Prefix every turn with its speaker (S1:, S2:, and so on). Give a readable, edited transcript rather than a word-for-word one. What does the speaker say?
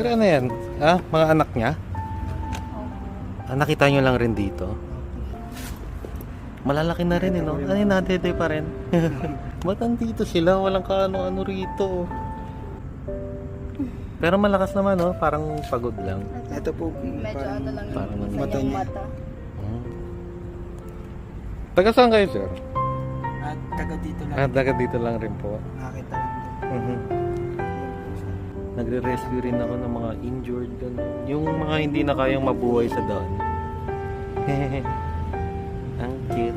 S1: Sir, ano yan? Mga anak niya? Nakita nyo lang rin dito? Malalaki na rin, no? Ay, nadede pa rin. Ba't andito sila? Walang kaano-ano rito. Pero malakas naman, no? Parang pagod lang.
S2: Ito po,
S3: Medyo ano lang
S1: parang
S3: yung
S2: mata
S3: kanyang
S2: niya.
S3: mata.
S1: Taga saan kayo, sir?
S2: At taga dito lang.
S1: Taga dito lang rin po.
S2: Nakita lang.
S1: Nagre-rescue rin ako ng mga injured. Yung mga hindi na kayang mabuhay sa daan. Ang cute.